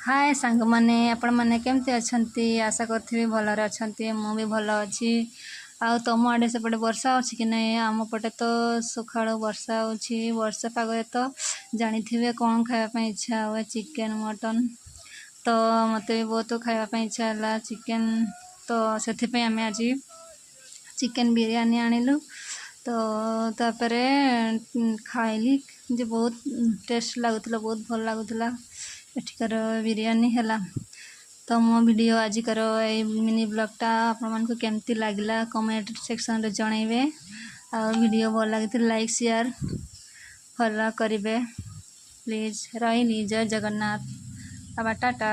हाय सांग माने आपण माने केमती अछंती आशा करथि भलरे अछंती मु भी भल अछि आ तुम आडे सेपटे वर्षा अछि कि नहीं आम पटे तो सकाळो वर्षा अछि वर्षा पागरे तो जानिथिबे कोन खाया ପାଇଁ इच्छा हुए चिकन मटन तो मते भी बहुत खाया ପାଇଁ इच्छा हला चिकन तो सेथि पे हमें आज चिकन बिरयानी आनिलु तो तापरे खाइली जे बहुत टेस्ट लागुतला बहुत भल लागुतला एठिकर बिरयानी हैला। तो मो वीडियो आज करो ए मिनी ब्लॉगटा आपण मानको केमती लागला कमेंट सेक्शन रे जणाइबे आ वीडियो भल लागित लाइक शेयर फॉलो करिवे प्लीज। रही जय जगन्नाथ। अब टाटा।